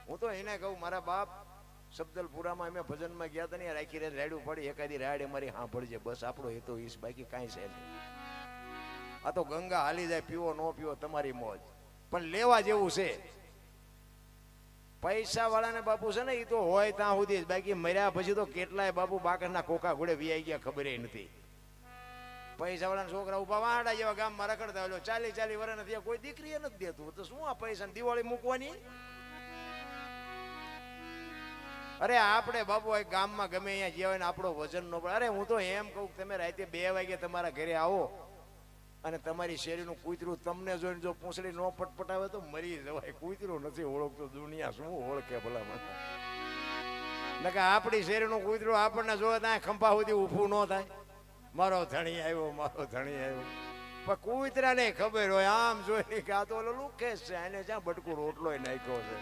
હું તો એને કહું, મારા બાપ સબદલપુરામાં અમે ભજનમાં ગયા હતા ને, રાખી રાત રાડ્યું પડી, એકાદી રાડ અમારી સાંભળજે બસ, આપણો એ તો ઈશ, બાકી કાંઈ છે નહીં. આ તો ગંગા હાલી જાય, પીવો ન પીવો તમારી મોજ, પણ લેવા જેવું છે. પૈસા વાળાને બાપુ છે ને એ તો હોય ત્યાં સુધી જ, બાકી મર્યા પછી તો કેટલાય બાપુ બાકરના કોકા ઘોડે વિયાઈ ગયા ખબર નથી. પૈસા વાળાના છોકરા ઉભા વાડા જેવા ગામમાં રખડતા હોય, 40 વર્ષ નથી, કોઈ દીકરી નથી દેતું, તો શું આ પૈસા દિવાળી મૂકવાની? અરે આપણે બાપુ ગામમાં ગમે અહીંયા જે હોય ને આપણો વજન નો પડે. અરે હું તો એમ કહું, તમે રાતે 2 વાગે તમારા ઘરે આવો અને તમારી શેરીનું કૂતરું તમને જોઈને જો પૂંછડી નો પટપટાવે તો મરી જવાય. કૂતરું નથી ઓળખતો, દુનિયા શું ઓળખે ભલા? નકે આપણી શેરીનું કૂતરું આપણને જોવે ત્યાં ખંભા સુધી ઊભું ન થાય, મારો ધણી આવ્યો, મારો ધણી આવ્યો. પણ કૂતરાને ખબર હોય, આમ જોઈને કે આ તો ઓલો લુકેશ છે, એને જ્યાં બટકું રોટલો નાખ્યો છે.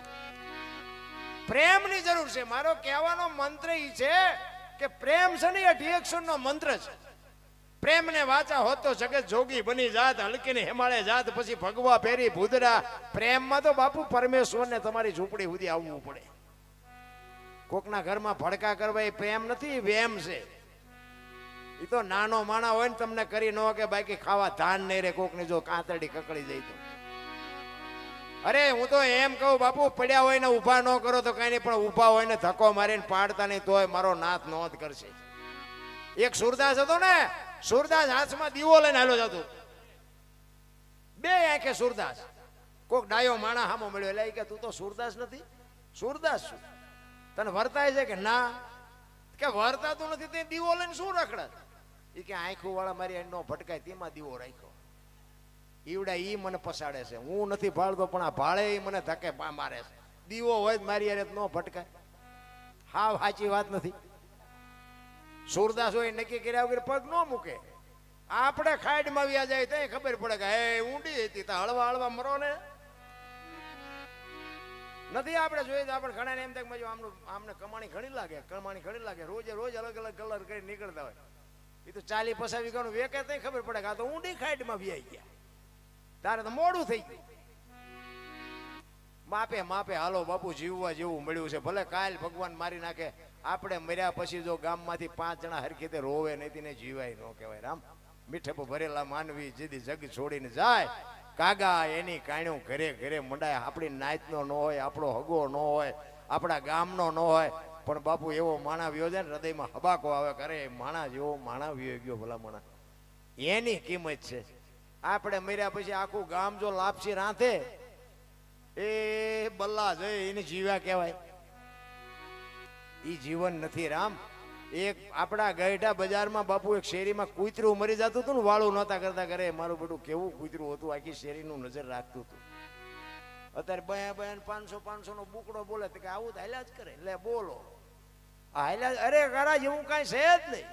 પ્રેમની જરૂર છે. મારો કહેવાનો મંત્ર ઈ છે કે પ્રેમ છે ને એ ડિએક્શન નો મંત્ર છે. પ્રેમને વાચા હોત તો જગત જોગી બની જાત, હલકીને હિમાલય જાત, પછી ભગવા ફેરી ભૂદડા. પ્રેમમાં તો બાપુ પરમેશ્વરને તમારી ઝૂંપડી સુધી આવવું પડે. કોકના ઘરમાં ભડકા કરવા એ પ્રેમ નથી, વેમ છે. એ તો નાનો માણા હોય ને તમને કરી ન કે, બાકી ખાવા ધાન નહીં રે કોકની જો કાંતરડી કકડી જાય તો. અરે હું તો એમ કહું બાપુ, પડ્યા હોય ને ઊભા ન કરો તો કઈ નહીં, પણ ઊભા હોય ને ધક્કો મારીને પાડતા નહીં તોય મારો નાથ નોંધ કરશે. એક સુરદાસ હતો ને, સુરદાસ હાથમાં દીવો લઈને હાલો જતો, 2 આંખે સુરદાસ. કોક ડાયો માણા હામો મળ્યો, એટલે કે તું તો સુરદાસ નથી? સુરદાસ છું. તને વર્તાય છે કે ના? કે વર્તાતું નથી તે દીવો લઈને શું રખડે? એ કે આંખું વાળા મારી નો ભટકાય તેમાં દીવો રાખ્યો. ઈવડા ઈ મને પસાડે છે, હું નથી ભાળતો પણ આ ભાળે ઈ મને ધકે મારે છે. દીવો હોય મારી યાર નો ભટકાય. હાવ સાચી વાત નથી? સુરદાસ હોય નક્કી કર્યા વગર પગ ન મૂકે. આપણે ખાઈડમાં વ્યા જાય તો ખબર પડે કે હે ઊંડી હતી તો હળવા હળવા મરો ને નથી. આપણે જોઈએ તો આપણે ઘણા એમ થાય આમનું આમને કમાણી ઘણી લાગે, રોજે રોજ અલગ અલગ કલર કરી નીકળતા હોય. એ તો 40-50 વીઘાનું વેકે તો ખબર પડે કે આ તો ઊંડી ખાઈડમાં વ્યાઈ ગયા, તારે તો મોડું થઈ ગયું. માપે માપે હાલો બાપુ, જીવવા જેવું મળ્યું છે. ભલે કાલ ભગવાન મારી નાખે, આપણે મર્યા પછી જો ગામમાંથી 5 જણા હરખી રીતે રોવે નહીં ને જીવાય ન કહેવાય. રામ મીઠે ભરેલા માનવી જેદી જગ છોડીને જાય, કાગા એની કાણ્યું ઘરે ઘરે મંડાય. આપણી નાતનો ન હોય, આપણો હગો ન હોય, આપણા ગામનો ન હોય, પણ બાપુ એવો માણા વ્યો જાય ને હૃદયમાં હબાકો આવે, કરે માણા જેવો માણા વ્યો ગયો ભલા માણા, એની કિંમત છે. આપણે મર્યા પછી આખું ગામ જો લાપસી રાંધે, એ બલ્લા જઈ એને જીવ્યા કહેવાય. ઈ જીવન નથી રામ. એક આપણા ગઈઢા બજારમાં બાપુ એક શેરીમાં કૂતરું મરી જતું હતું ને, વાળું નહોતા કરતા, કરે મારું બધું કેવું કૂતરું હતું, આખી શેરીનું નજર રાખતું હતું. અત્યારે બયા 500 નો બુકડો બોલે તો કે આવું તો હાલ્યા જ કરે. એટલે બોલો હાલ્યા, અરે ગારા જેવું કઈ છે જ નહીં.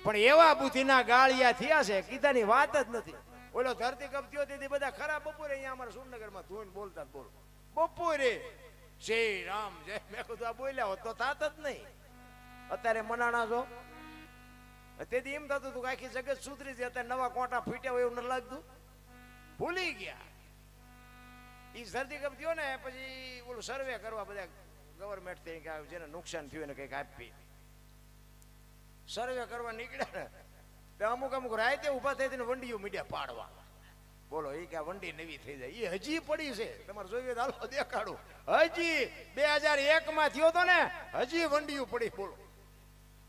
પણ એવા બુદ્ધિના ગાળિયા થયા છે, કીધાની વાત જ નથી. ઓલો ધરતી કપ થયો તેથી બધા ખરા બપોરે અહીંયા અમારા સુરનગરમાં ધોઈને બોલતા બોલો બપોરે શ્રી રામ જય. મેં કીધું આ બોલ્યા હોત તો થાત જ નહીં. અત્યારે મનાણા છો તેથી એમ થતું હતું કે આખી જગત સુધરી છે. અત્યારે નવા કોટા ફૂટ્યા હોય એવું ન લાગતું, ભૂલી ગયા. એ ધરતી કપ થયો ને પછી ઓલું સર્વે કરવા બધા ગવર્મેન્ટ થી જેને નુકસાન થયું એને કંઈક આપી સર્વે કરવા નીકળ્યા ને, તો અમુક રાતે ઉભા થઈ વંડીઓ મીડિયા પાડવા. બોલો એ કે આ વંડી નવી થઈ જાય, એ હજી પડી છે. તમારે જોઈએ તો હાલો દેખાડું, હજી 2001 થયો તો ને, હજી વંડીઓ પડી. બોલો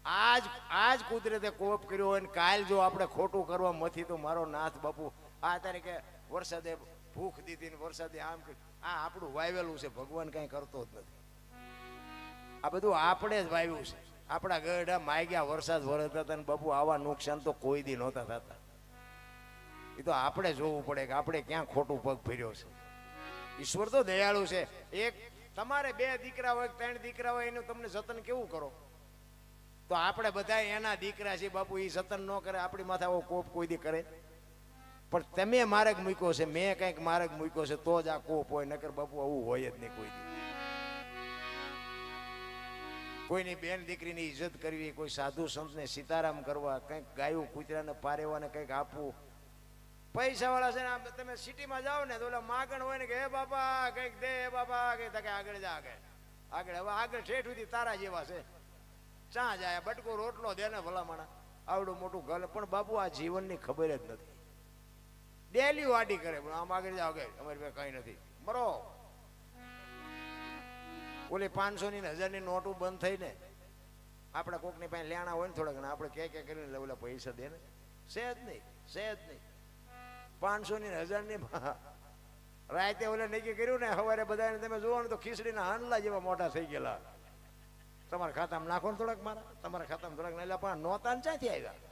આજ કુદરતે કોપ કર્યો હોય ને કાલ જો આપણે ખોટું કરવા મથી તો મારો નાથ બાપુ આ તારીખે વરસાદે ભૂખ દીધી ને વરસાદે આમ આ આપણું વાવેલું છે. ભગવાન કઈ કરતો જ નથી. આ બધું આપણે જ વાવ્યું છે. આપણા ગઢા માગ્યા વરસાદ વરસતા હતા ને બાપુ આવા નુકસાન તો કોઈ દી નહોતા થતા. એ તો આપણે જોવું પડે કે આપણે ક્યાં ખોટું પગ ફેર્યો છે. ઈશ્વર તો દયાળુ છે. એક તમારે 2 દીકરા હોય 3 દીકરા હોય એનું તમને જતન કેવું કરો, તો આપણે બધા એના દીકરા છે બાપુ, એ જતન ન કરે આપણી માથે આવો કોપ કોઈ દી કરે. પણ તમે માર્ગ મૂક્યો છે, મેં કંઈક માર્ગ મૂક્યો છે તો જ આ કોપ હોય, નકર બાપુ આવું હોય જ નહીં કોઈ દી. કોઈની બેન દીકરીની ઇજ્જત કરવી, કોઈ સાધુ સંતને સીતારામ કરવા, કંઈક ગાયું કૂતરાને પારેવાને કંઈક આપવું, પૈસા વાળા છે ને તમે સિટીમાં જાઓ ને તો ઓલા માગણ હોય ને કે હે બાપા કઈક દે બાપા કે આગળ જા આગળ હવે આગળ ઠેઠ સુધી તારા જેવા છે ચા જાય બટકો રોટલો દે ને ભલામણા આવડું મોટું ઘર પણ બાપુ આ જીવનની ખબર જ નથી ડેલી વાડી કરે પણ આમ આગળ જાઓ કે અમારી પાસે કઈ નથી મરો ઓલી 500 ની 1000 ની નોટો બંધ થઈ ને આપણે કોકની પાસે લેણા હોય ને થોડા ઘણા આપણે કે કરીને ઓલા પૈસા દે ને સેજ નહીં 500 ની 1000 ની રાતે ઓલે નક્કી કર્યું ને સવારે બધાને તમે જોવો ને તો ખીચડીના હાંડલા જેવા મોટા થઈ ગયેલા તમારા ખાતામાં નાખો ને થોડાક મારા તમારા ખાતામાં થોડાક નહીં પણ નોતા ને ક્યાંથી આવ્યા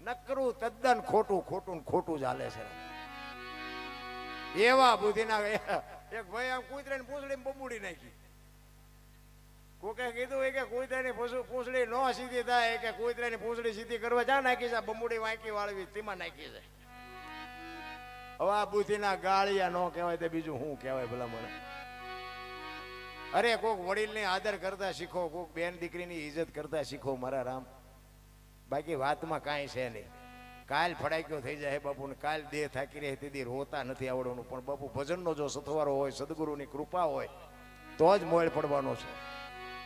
નકરું તદ્દન ખોટું ચાલે છે એવા બુદ્ધિના એક ભાઈ આમ કૂતરાની પૂંછડી બબુડી નાખી કોકે કીધું કે કૂતરાની પૂંછડી નો સીધી થાય કે કૂતરાની પૂંછડી સીધી કરવા જા નાખી છે બમુડી વાંકી વાળવી તેમાં નાખી છે હવે આ બુદ્ધિના ગાળિયા નો કહેવાય તો બીજું શું કહેવાય ભલા મને અરે કોક વડીલની આદર કરતા શીખો કોક બેન દીકરીની ઇજ્જત કરતા શીખો મારા રામ બાકી વાતમાં કાંઈ છે નહીં કાલ ફડાક્યો થઈ જાય બાપુ ને કાલ દેહ થાકી રહે તેથી રોતા નથી આવડવાનું પણ બાપુ ભજનનો જો સથવારો હોય સદગુરુની કૃપા હોય તો જ મોળ પડવાનો છે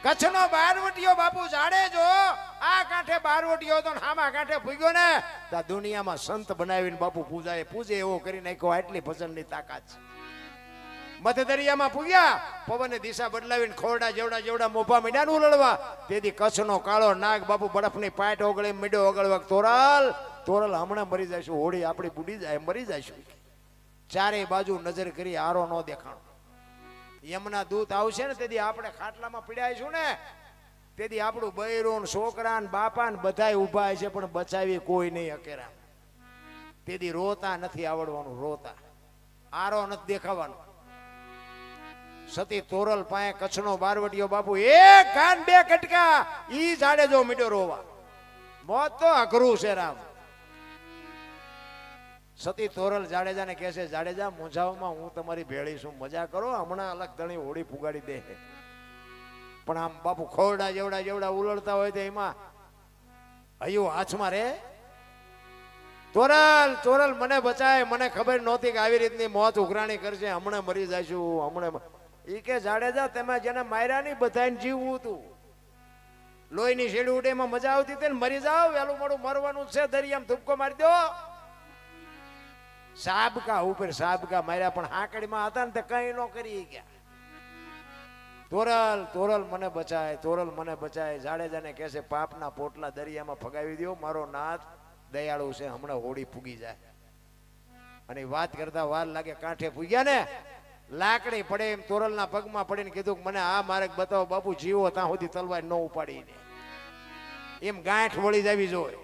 કચ્છનો બારવટીયો બાપુ જાડે જો આ કાંઠે બારવટીયો તો હામા કાંઠે ભૂગ્યો ને તો દુનિયામાં સંત બનાવીને બાપુ પૂજે એવો કરી નાખ્યો આટલી ભજનની તાકાત છે મધ દરિયામાં પૂગ્યા પવને દિશા બદલાવીને ખોરડા જેવડા મોભા મીડાને ઉલળવા તેથી કચ્છનો કાળો નાગ બાપુ બરફની પાટ ઓગળી મીડો ઓગળવા તોરલ હમણાં મરી જઈશું હોળી આપણી બુડી જાય મરી જઈશું ચારે બાજુ નજર કરી આરો નો દેખાણો યમના દૂત આવશે ને તેથી આપણે ખાટલામાં પીડાઈશું ને તેથી આપણું બૈરોન છોકરા ને બાપા ને બધાય ઉભા છે પણ બચાવી કોઈ નહીં અકેરા તેથી રોતા નથી આવડવાનું રોતા આરો નથી દેખાવાનું સતી તોરલ પાસે કચ્છનો બારવટીયો બાપુ એક કાન બે કટકા ઈ જાડે જો મીડો રોવા મોત તો અઘરું છે રામ સતી તોરલ જાડેજાને કહે છે જાડેજા મૂંઝાવમાં હું તમારી ભેળી છું મજા કરો હમણાં અલગ ધણી હોળી પુગાડી દે પણ આમ બાપુ ખોરડા જેવડા ઉલળતા હોય તો એમાં હયું હાથમાં રે તોરલ મને બચાય મને ખબર નહોતી કે આવી રીતની મોત ઉઘરાણી કરશે હમણાં મરી જઈશું હમણાં ઈ કે જાડેજા તમે જેને માર્યા નહીં બધાને જીવવું હતું લોહીની શેડી ઉડે એમાં મજા આવતી હતી ને મરી જાવ વેલું મોડું મરવાનું છે દરિયામાં ધુપકો મારી દો સાબકા ઉપર સાબકા માર્યા પણ હાકડીમાં હતા ને તે કઈ ન કરી ગયા તોરલ મને બચાય જાડેજાને કહે છે પાપના પોટલા દરિયામાં ફગાવી દો મારો નાથ દયાળુ છે હમણાં હોળી ફૂગી જાય અને વાત કરતા વાર લાગે કાંઠે ફૂગ્યા ને લાકડી પડે એમ તોરલના પગમાં પડીને કીધું મને આ માર્ગ બતાવો બાપુ જીવો ત્યાં સુધી તલવાર ન ઉપાડીને એમ ગાંઠ વળી જવી જોઈએ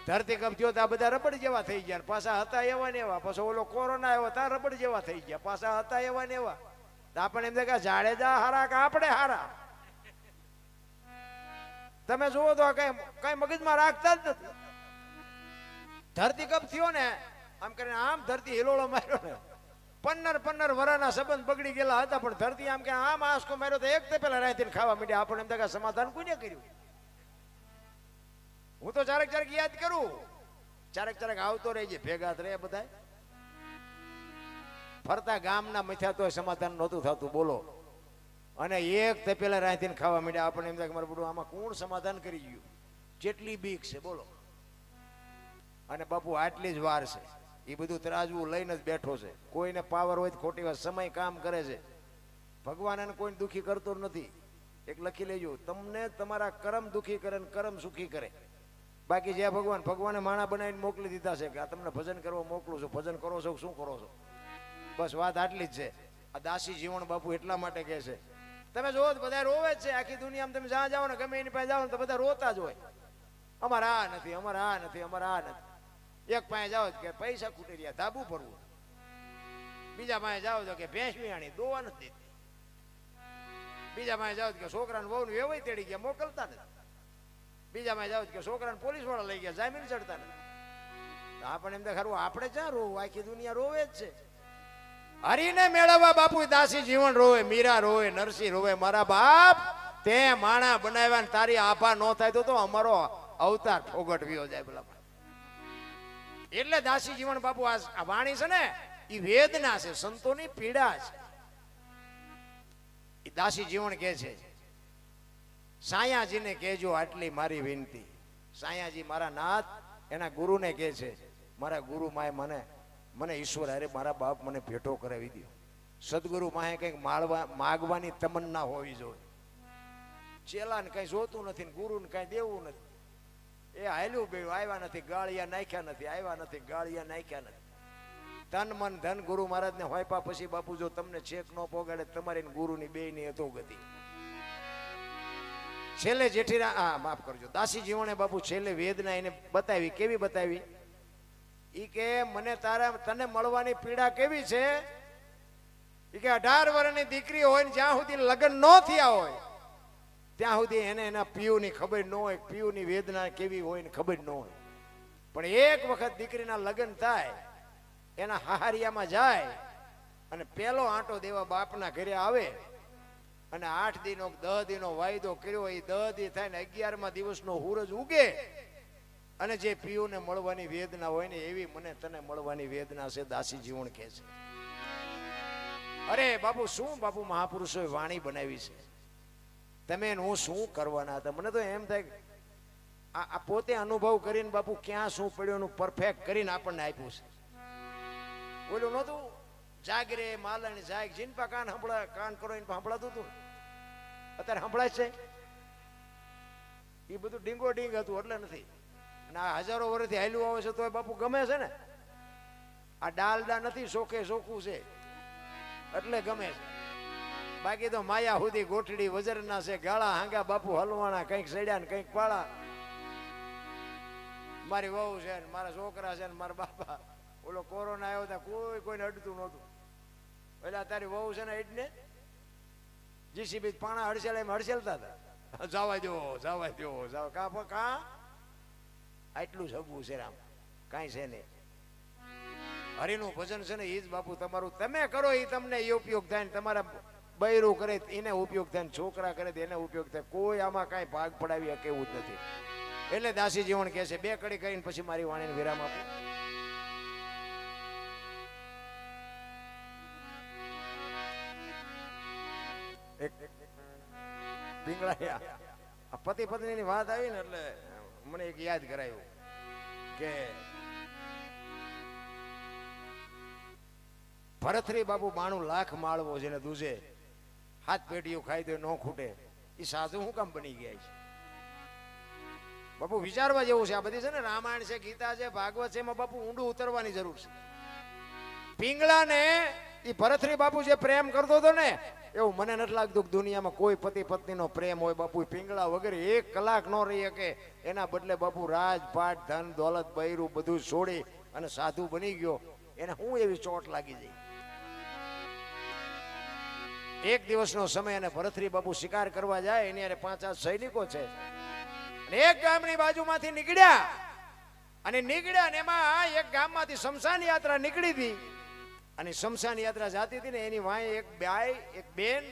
ધરતી કપ થયો તો આ બધા રબડ જેવા થઈ ગયા પાછા હતા એવા ને એવા પાછો ઓલો કોરોના આવ્યો ત્યાં રબડ જેવા થઈ ગયા પાછા હતા એવા ને એવા આપણને એમ કે જાડેજા હારા કે આપણે હારા તમે જુઓ તો કઈ મગજમાં રાખતા જ નથી ધરતી કપ થયો ને આમ કરીને આમ ધરતી હિલોળો માર્યો ને 15 વરાના સંબંધ બગડી ગયેલા હતા પણ ધરતી આમ કે આમ આસકો માર્યો તો એક તે પેલા રાતીને ખાવા માંડ્યા આપણને એમ કે સમાધાન કોને કર્યું હું તો ચારેક યાદ કરું ચારેક આવતો રહેજે ભેગા રહે બધા ફરતા ગામના મથ્યા તો સમાધાન નહોતું થતું બોલો અને એક તે પેલા રાતીને ખાવા માંડ્યા આપણને એમ કે મારું બધું આમાં કોણ સમાધાન કરી ગયું જેટલી બીક છે બોલો અને બાપુ આટલી જ વાર છે એ બધું તરાજવું લઈને જ બેઠો છે કોઈને પાવર હોય ખોટી વાત સમય કામ કરે છે ભગવાન એને કોઈને દુખી કરતો નથી એક લખી લેજો તમને તમારા કર્મ દુખી કરે ને કર્મ સુખી કરે બાકી જે ભગવાને માણા બનાવીને મોકલી દીધા છે કે આ તમને ભજન કરવા મોકલું છું ભજન કરો છો શું કરો છો બસ વાત આટલી જ છે આ દાસી જીવન બાપુ એટલા માટે કહે છે તમે જોવો બધા રોવે જ છે આખી દુનિયામાં તમે જ્યાં જાઓ ને ગમે એની પાસે જાઓ ને તો બધા રોતા જ હોય અમારે આ નથી એક પાસે જાઓ કે પૈસા ખૂટી રહ્યા ધાબુ ભરવું બીજા પાસે જાઓ તો કે ભેંસ વિયાણી દોવા નથી દેતી બીજા પાસે જાઓ કે છોકરાને વહુ ને વેવાઈ તેડી ગયા મોકલતા નથી બીજા પાસે જાઓ કે છોકરાને પોલીસ વાળા લઈ ગયા જામીન ચડતા નથી આપણને એમ ખરું આપણે ક્યાં રોવું આખી દુનિયા રોવે જ છે હરીને મેળવવા બાપુ દાસી જીવન રોવે મીરા રોવે નરસિંહ રોવે મારા બાપ તે માણા બનાવ્યા તારી આભા ન થાય તો અમારો અવતાર ફોગટવ્યો જાય પેલા એટલે દાસી જીવન બાપુ આ વાણી છે ને એ વેદના છે, સંતોની પીડા છે. એ દાસી જીવન કહે છે, સાયાજીને કહેજો આટલી મારી વિનંતી. સાયાજી મારા નાથ એના ગુરુને કહે છે, મારા ગુરુ માએ મને ઈશ્વર અરે મારા બાપ મને ભેટો કરાવી દો. સદગુરુ માએ કંઈક માગવાની તમન્ના હોવી જોઈએ. ચેલાને કઈ જોતું નથી ને ગુરુને કઈ દેવું નથી. એ હાલ્યું બે આવ્યા નથી, ગાળિયા નાખ્યા નથી, આવ્યા નથી, ગાળિયા નાખ્યા નથી. તન મન ધન ગુરુ મહારાજને હોયપા પછી બાપુ જો તમને છેક ન પોગાડે તમારી ગુરુની બેયની હતો ગતિ. છેલ્લે જેઠીરા માફ કરજો, દાસી જીવણે બાપુ છેલ્લે વેદના એને બતાવી. કેવી બતાવી? ઈ કે મને તને મળવાની પીડા કેવી છે? ઈ કે 18 વર્ષની દીકરી હોય ને જ્યાં સુધી લગ્ન ન થયા હોય ત્યાં સુધી એને એના પિયુની ખબર ન હોય, પિયુની વેદના કેવી હોય ને ખબર ન હોય. પણ એક વખત દીકરીના લગ્ન થાય, એના હાહરિયામાં જાય અને પેલો આંટો દેવા બાપના ઘરે આવે અને 8 દિનો 10 દિનો વાયદો કર્યો, એ 10 દી થાય ને 11મા દિવસનો સૂરજ ઉગે અને જે પિયુને મળવાની વેદના હોય ને એવી મને તને મળવાની વેદના છે. દાસી જીવન કહે છે, અરે બાપુ શું બાપુ મહાપુરુષોએ વાણી બનાવી છે, તમે હું શું કરવાના હતા? મને તો એમ થાય આ પોતે અનુભવ કરીને બાપુ ક્યાં શું પડ્યું એનું પરફેક્ટ કરીને આપણને આપ્યું છે. બોલું નહોતું જાગરે માલણ જાગ જીનપા કાન કરો એને સંભળાતું હતું, અત્યારે સંભળાય છે. એ બધું ડીંગો ડીંગ હતું એટલે નથી. અને આ હજારો વર્ષથી હાલ્યું આવે છે તો બાપુ ગમે છે ને. આ ડાલડા નથી, શોખે શોખું છે એટલે ગમે છે. બાકી તો માયા સુધી ગોઠડી વજરના છે, ગાળા હાંગા બાપુ હલવાણા, કંઈક સડ્યા ને કંઈક પાળા. મારી વહુ છે ને મારા છોકરા છે ને મારા બાપા. ઓલો કોરોના આવ્યો ત્યાં કોઈને અડતું નહોતું. એટલે તારી વહુ છે ને એટલે જીસીબી પાણા હડસેલ એમ હડસેલતા હતા. જવા દો કા આટલું સગવું છે રામ, કાંઈ છે નહીં. હરિનું ભજન છે ને એ જ બાપુ તમારું તમે કરો એ તમને એ ઉપયોગ થાય ને તમારા બૈરું કરે એને ઉપયોગ થાય ને છોકરા કરે એને ઉપયોગ થાય. કોઈ આમાં કાંઈ ભાગ પડાવી શકે એવું જ નથી. એટલે દાસી જીવન કહે છે, 2 કડી કરીને પછી મારી વાણીને વિરામ આપો. પતિ પત્ની ની વાત આવી ને એટલે મને એક યાદ કરાયું કે ભરથરી બાપુ 92 લાખ માળવો જેને દૂજે 7 પેટીઓ ખાઈ દે ન ખૂટે, એ સાધુ શું કામ બની ગયા છે? બાપુ વિચારવા જેવું છે. આ બધી છે ને રામાયણ છે, ગીતા છે, ભાગવત છે, એમાં બાપુ ઊંડું ઉતરવાની જરૂર છે. પિંગળાને એ ભરથરી બાપુ જે પ્રેમ કરતો હતો ને એવું મને નથી લાગતું કે દુનિયામાં કોઈ પતિ પત્નીનો પ્રેમ હોય. બાપુ પિંગળા વગર 1 કલાક ન રહી શકે. એના બદલે બાપુ રાજપાટ ધન દોલત બૈરું બધું છોડી અને સાધુ બની ગયો. એને હું એવી ચોટ લાગી જાય. એક દિવસનો સમય અને ભરથરી બાપુ શિકાર કરવા જાય, એની અરે 5-8 સૈનિકો છે. એક ગામની બાજુમાંથી નીકળ્યા અને એમાં એક ગામમાંથી શમશાન યાત્રા નીકળી હતી. અને શમશાન યાત્રા જાતી હતી ને એની વાંહે એક બાઈ એક બેન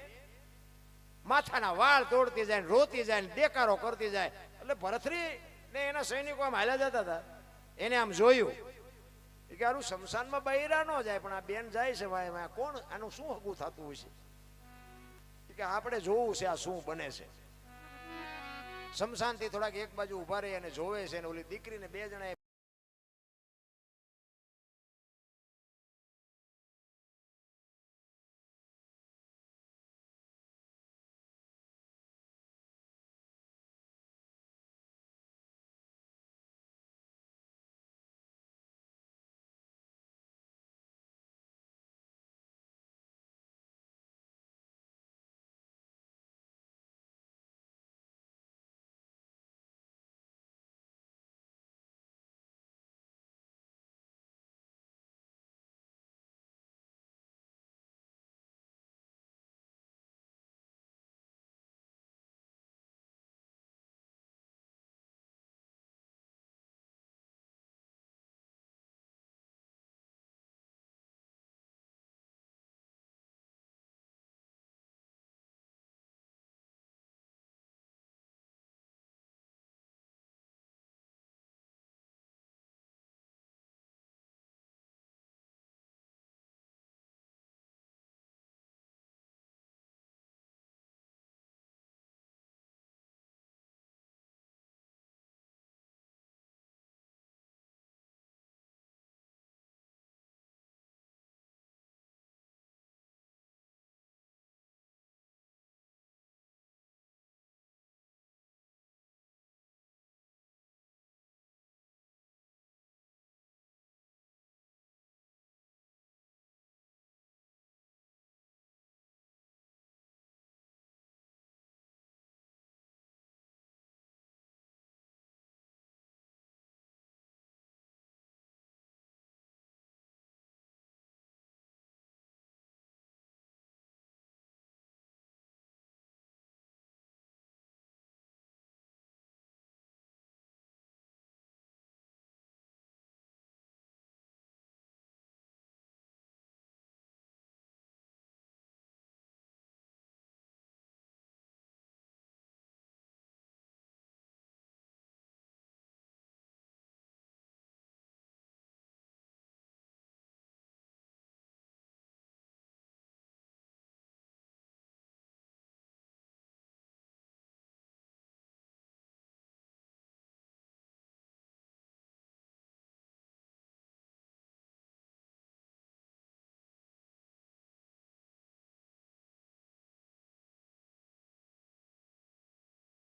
માથાના વાળ તોડતી જાય, રોતી જાય, દેકારો કરતી જાય. એટલે ભરથરી ને એના સૈનિકો આમ હાલ્યા જતા હતા. એને આમ જોયું કે આનું શમશાનમાં બૈરા ન જાય પણ આ બેન જાય છે વાંહે, કોણ આનું શું હગું થતું હોય છે કે આપણે જોવું છે આ શું બને છે. શમશાનથી થોડાક એક બાજુ ઉભા રહી અને જોવે છે. અને ઓલી દીકરીને 2 જણા